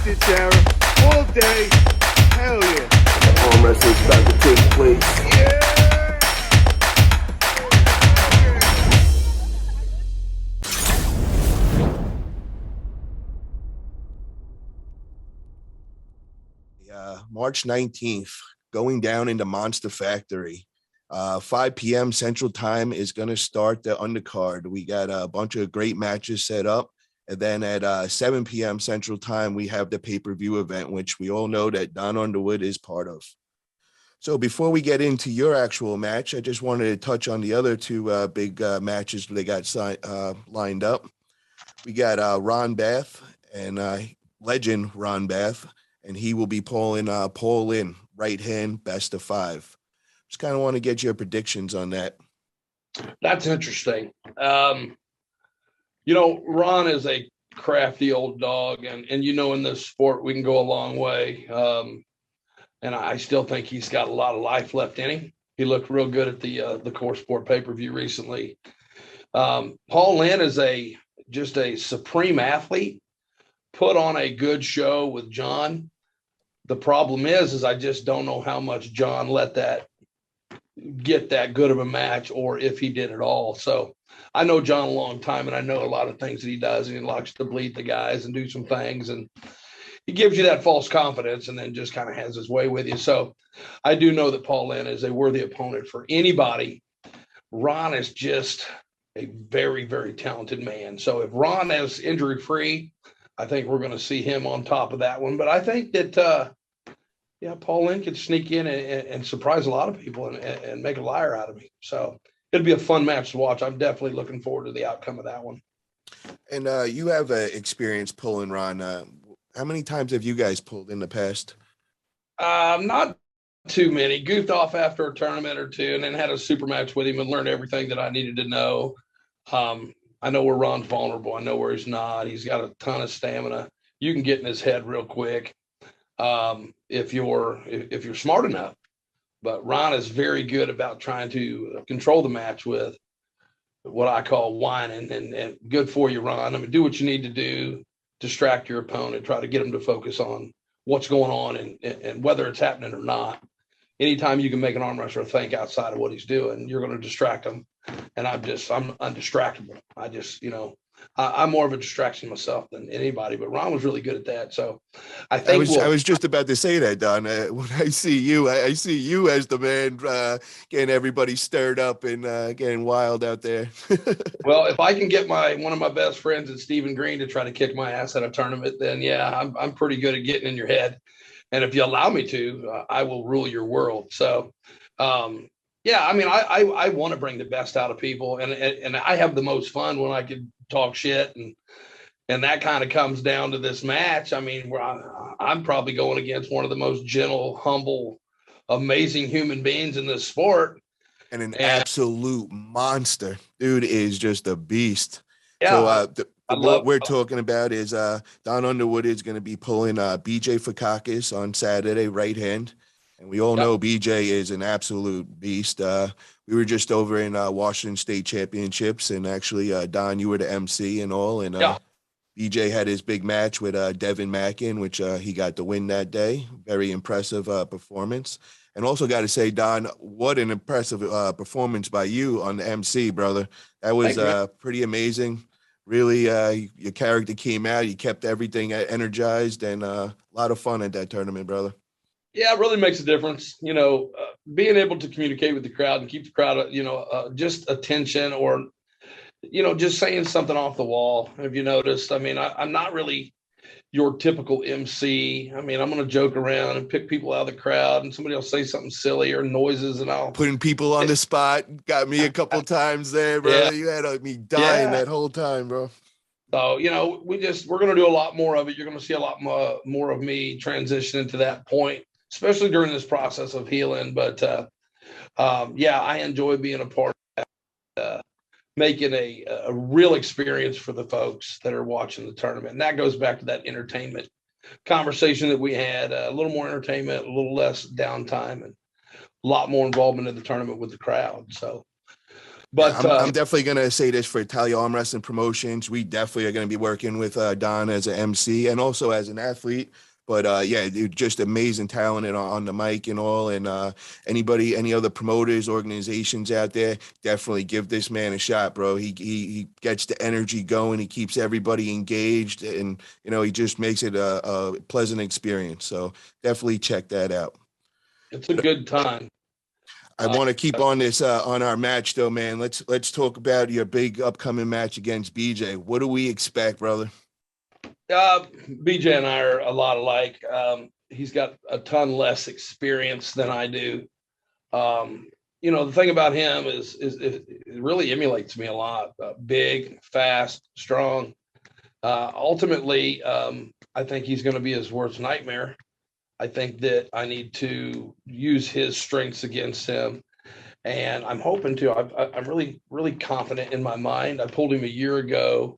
it, Sarah. All day. Hell yeah. Arm wrestling's about to take place. Yeah. March 19th, going down into Monster Factory. 5 p.m. Central Time is going to start the undercard. We got a bunch of great matches set up. And then at 7 p.m. Central Time, we have the pay-per-view event, which we all know that Don Underwood is part of. So before we get into your actual match, I just wanted to touch on the other two big matches they got lined up. We got Ron Bath and legend Ron Bath, and he will be pulling Paul Linn, right hand, best of 5. Just kind of want to get your predictions on that. That's interesting. Ron is a crafty old dog, and in this sport we can go a long way. And I still think he's got a lot of life left in him. He looked real good at the Core Sport pay-per-view recently. Paul Linn is just a supreme athlete, put on a good show with John. The problem is I just don't know how much John let that get that good of a match, or if he did at all. So I know John a long time, and I know a lot of things that he does, and he likes to bleed the guys and do some things, and he gives you that false confidence and then just kind of has his way with you. So I do know that Paul Linn is a worthy opponent for anybody. Ron is just a very, very talented man. So if Ron is injury-free, I think we're going to see him on top of that one. But I think that, Paul Linn could sneak in and surprise a lot of people and make a liar out of me. So it'll be a fun match to watch. I'm definitely looking forward to the outcome of that one. And you have experience pulling Ron. How many times have you guys pulled in the past? Not too many. Goofed off after a tournament or two, and then had a super match with him and learned everything that I needed to know. I know where Ron's vulnerable. I know where he's not. He's got a ton of stamina. You can get in his head real quick if you're smart enough. But Ron is very good about trying to control the match with what I call whining, and good for you, Ron. I mean, do what you need to do. Distract your opponent, try to get them to focus on what's going on and whether it's happening or not. Anytime you can make an arm wrestler think outside of what he's doing, you're going to distract him. And I'm undistractable. I'm more of a distraction myself than anybody, but Ron was really good at that. So I think I was just about to say that, Don. When I see you, I see you as the man getting everybody stirred up and getting wild out there. Well, if I can get one of my best friends at Stephen Green to try to kick my ass at a tournament, then yeah, I'm pretty good at getting in your head. And if you allow me to, I will rule your world. So, I want to bring the best out of people, and I have the most fun when I can talk shit, and that kind of comes down to this match. I mean, where I'm probably going against one of the most gentle, humble, amazing human beings in this sport, and an absolute monster. Dude is just a beast. Yeah. So what we're talking about is Don Underwood is going to be pulling BJ Fakakis on Saturday, right hand. And we all know BJ is an absolute beast. We were just over in Washington State Championships, and actually, Don, you were the MC and all. And BJ had his big match with Devin Mackin, which he got the win that day. Very impressive performance. And also got to say, Don, what an impressive performance by you on the MC, brother. That was pretty amazing. Really, your character came out. You kept everything energized, and a lot of fun at that tournament, brother. Yeah, it really makes a difference. Being able to communicate with the crowd and keep the crowd, just attention, or, just saying something off the wall. Have you noticed? I mean, I'm not really your typical MC. I mean, I'm going to joke around and pick people out of the crowd, and somebody will say something silly or noises, and I'll putting people on the spot. Got me a couple times there, bro. Yeah. You had me dying that whole time, bro. So, we're going to do a lot more of it. You're going to see a lot more of me transition into that point, especially during this process of healing. But I enjoy being a part of that, making a real experience for the folks that are watching the tournament. And that goes back to that entertainment conversation that we had, a little more entertainment, a little less downtime, and a lot more involvement in the tournament with the crowd. So Yeah, But I'm definitely gonna say this for Italia Arm Wrestling Promotions. We definitely are gonna be working with Don as an MC and also as an athlete. But yeah, dude, just amazing talent and on the mic and all. And any other promoters, organizations out there, definitely give this man a shot, bro. He gets the energy going. He keeps everybody engaged, and he just makes it a pleasant experience. So definitely check that out. it's a good time. I Uh, want to keep on this on our match though, man. Let's talk about your big upcoming match against BJ. What do we expect, brother? BJ and I are a lot alike. He's got a ton less experience than I do. The thing about him is it really emulates me a lot. Big, fast, strong. Ultimately, I think he's going to be his worst nightmare. I think that I need to use his strengths against him, and I'm hoping to. I'm really, really confident in my mind. I pulled him a year ago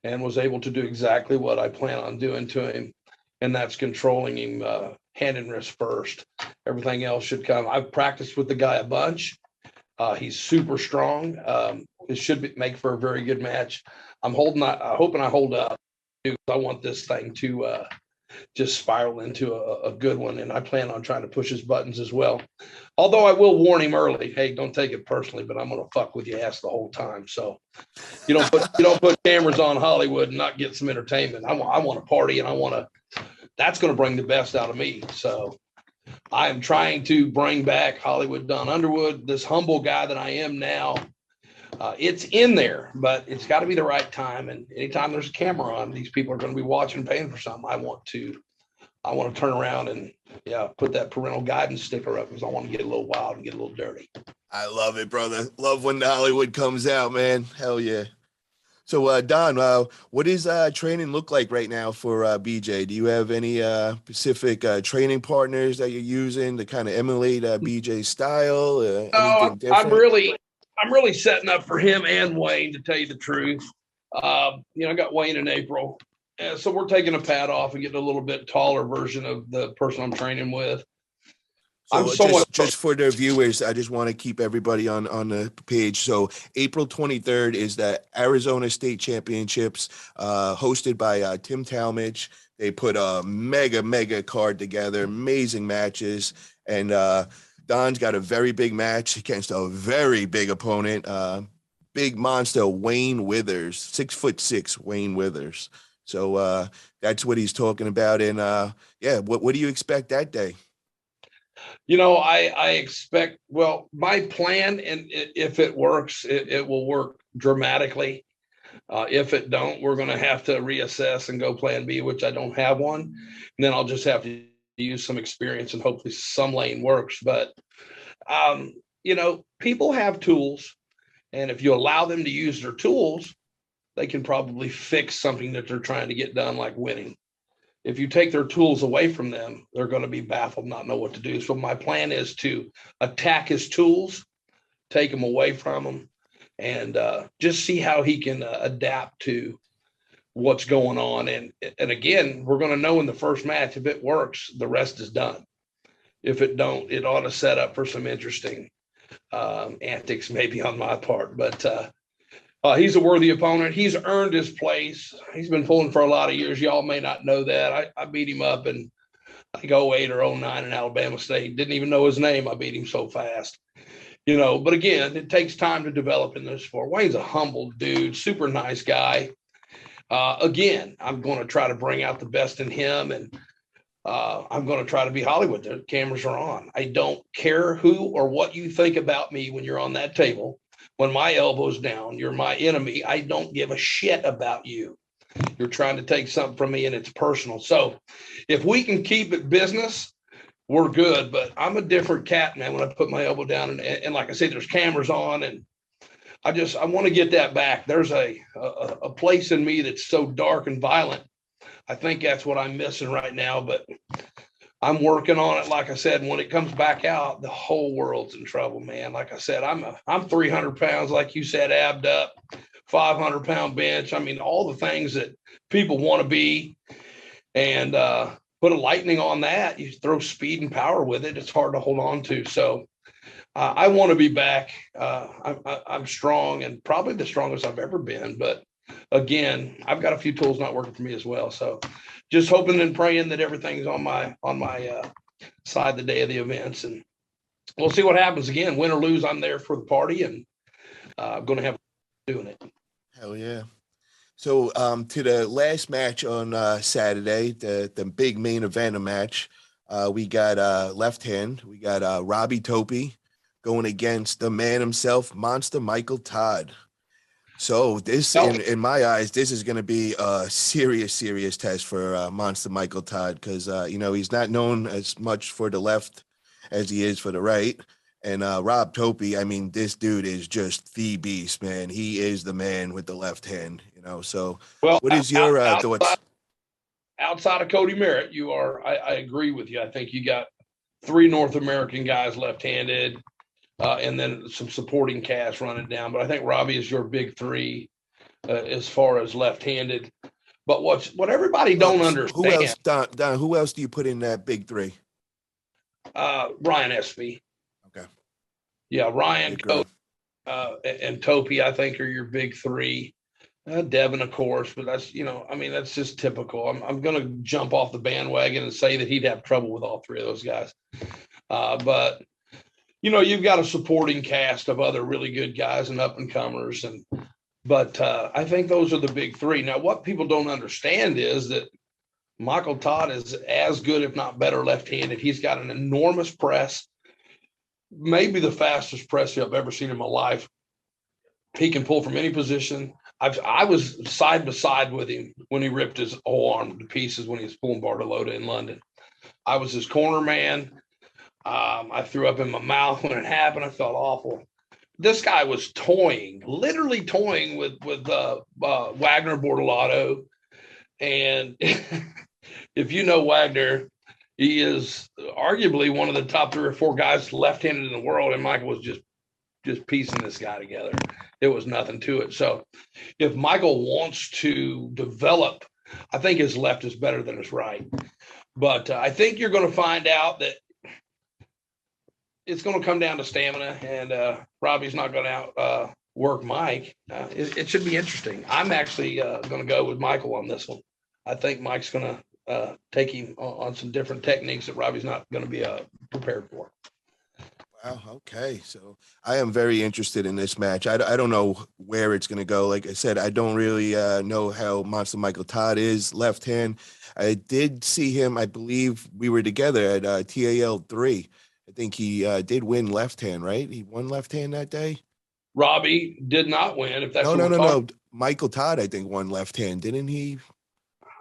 and was able to do exactly what I plan on doing to him, and that's controlling him hand and wrist first. Everything else should come. I've practiced with the guy a bunch. He's super strong. It should make for a very good match. I'm hoping I hold up. I want this thing to just spiral into a good one, and I plan on trying to push his buttons as well. Although I will warn him early, hey, don't take it personally, but I'm going to fuck with your ass the whole time. So you don't put cameras on Hollywood and not get some entertainment. I want to party, and that's going to bring the best out of me. So I am trying to bring back Hollywood Don Underwood, this humble guy that I am now. It's in there, but it's got to be the right time. And anytime there's a camera on, these people are going to be watching, paying for something. I want to turn around and put that parental guidance sticker up because I want to get a little wild and get a little dirty. I love it, brother. Love when the Hollywood comes out, man. Hell yeah. So, Don, what does training look like right now for BJ? Do you have any specific training partners that you're using to kind of emulate BJ's style? Anything different? I'm really setting up for him and Wayne, to tell you the truth. I got Wayne in April. And so we're taking a pad off and getting a little bit taller version of the person I'm training with. So just for the viewers, I just want to keep everybody on the page. So April 23rd is the Arizona State Championships, hosted by Tim Talmadge. They put a mega card together, amazing matches, and Don's got a very big match against a very big opponent, big monster Wayne Withers, 6'6" Wayne Withers. So that's what he's talking about. And what do you expect that day? I expect, my plan, and if it works, it will work dramatically. If it don't, we're going to have to reassess and go plan B, which I don't have one. And then I'll just have to use some experience and hopefully some lane works. But, people have tools, and if you allow them to use their tools, they can probably fix something that they're trying to get done, like winning. If you take their tools away from them, they're going to be baffled, not know what to do. So my plan is to attack his tools, take them away from him, and just see how he can adapt to what's going on. And again, we're going to know in the first match, if it works, the rest is done. If it don't, it ought to set up for some interesting antics maybe on my part. But he's a worthy opponent. He's earned his place. He's been pulling for a lot of years. Y'all may not know that. I beat him up in, I think, 08 or 09 in Alabama State. Didn't even know his name. I beat him so fast. But again, it takes time to develop in this sport. Wayne's a humble dude, super nice guy. Again, I'm going to try to bring out the best in him, and I'm going to try to be Hollywood. The cameras are on. I don't care who or what you think about me when you're on that table. When my elbow's down, you're my enemy. I don't give a shit about you. You're trying to take something from me, and it's personal. So if we can keep it business, we're good. But I'm a different cat, man, when I put my elbow down. And like I said, there's cameras on, and I want to get that back. There's a place in me that's so dark and violent. I think that's what I'm missing right now, but I'm working on it. Like I said, when it comes back out, the whole world's in trouble, man. Like I said, I'm 300 pounds, like you said, abbed up, 500-pound bench. I mean, all the things that people want to be, and put a lightning on that. You throw speed and power with it. It's hard to hold on to. So I want to be back. I'm strong and probably the strongest I've ever been. But again, I've got a few tools not working for me as well. So just hoping and praying that everything's on my side the day of the events, and we'll see what happens. Again, win or lose, I'm there for the party, and I'm going to have doing it. Hell yeah. So to the last match on Saturday, the big main event match, we got left hand. We got Robbie Toppie going against the man himself, Monster Michael Todd. So this, in my eyes, this is going to be a serious test for Monster Michael Todd because, he's not known as much for the left as he is for the right. And Rob Toppie, I mean, this dude is just the beast, man. He is the man with the left hand, So, well, what is your thoughts? Outside of Cody Merritt, you are. I agree with you. I think you got 3 North American guys left-handed, and then some supporting cast running down. But I think Robbie is your big 3 as far as left-handed. But what everybody don't understand. Who else, Don? Who else do you put in that big 3? Ryan SV. Okay. Yeah, Ryan, Cody, and Toppie, I think, are your big 3. Devin, of course, but that's, that's just typical. I'm going to jump off the bandwagon and say that he'd have trouble with all 3 of those guys. But, you've got a supporting cast of other really good guys and up-and-comers. But I think those are the big 3. Now, what people don't understand is that Michael Todd is as good, if not better, left-handed. He's got an enormous press, maybe the fastest press I've ever seen in my life. He can pull from any position. I was side by side with him when he ripped his whole arm to pieces when he was pulling Bartolota in London. I was his corner man. I threw up in my mouth when it happened. I felt awful. This guy was literally toying with Wagner Bortolato. And if you know Wagner, he is arguably one of the top 3 or 4 guys left-handed in the world, and Michael was just piecing this guy together. It was nothing to it. So if Michael wants to develop, I think his left is better than his right. But I think you're going to find out that it's going to come down to stamina, and Robbie's not going to outwork Mike. It should be interesting. I'm actually going to go with Michael on this one. I think Mike's going to take him on some different techniques that Robbie's not going to be prepared for. Wow. Okay. So I am very interested in this match. I don't know where it's going to go. Like I said, I don't really know how Monster Michael Todd is left hand. I did see him. I believe we were together at TAL 3. I think he did win left hand, right? He won left hand that day. Robbie did not win. If that's no. Michael Todd, I think, won left hand, didn't he?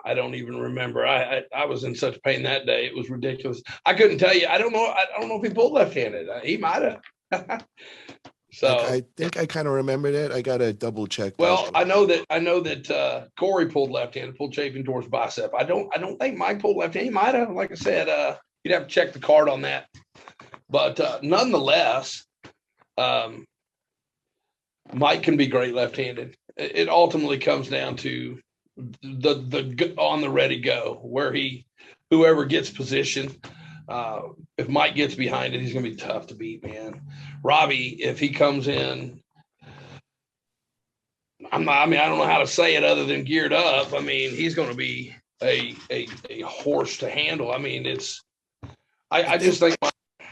I don't even remember. I was in such pain that day. It was ridiculous. I couldn't tell you. I don't know if he pulled left-handed. He might have. So I think I kind of remember that. I got to double check. Well, I know that Corey pulled left-handed, pulled chafing towards bicep. I don't think Mike pulled left-handed. He might have. Like I said, you'd have to check the card on that. But nonetheless, Mike can be great left-handed. It ultimately comes down to the on the ready go, where whoever gets position. If Mike gets behind it, he's going to be tough to beat, man. Robbie, if he comes in, I don't know how to say it other than geared up. I mean, he's going to be a horse to handle. I mean,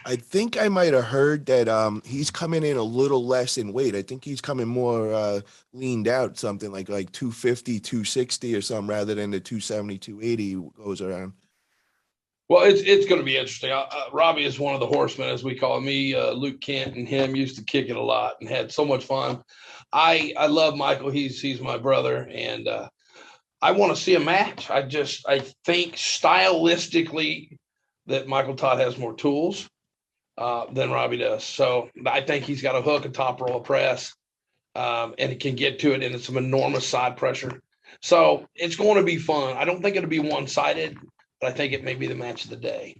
I think I might have heard that he's coming in a little less in weight. I think he's coming more leaned out, something like 250, 260 or something, rather than the 270, 280 goes around. Well, it's going to be interesting. Robbie is one of the horsemen, as we call him. Luke Kent and him used to kick it a lot and had so much fun. I love Michael. He's my brother, and I want to see a match. I think stylistically that Michael Todd has more tools than Robbie does. So I think he's got a hook, a top roll, a press, and he can get to it, and it's some enormous side pressure. So it's going to be fun. I don't think it'll be one-sided, but I think it may be the match of the day.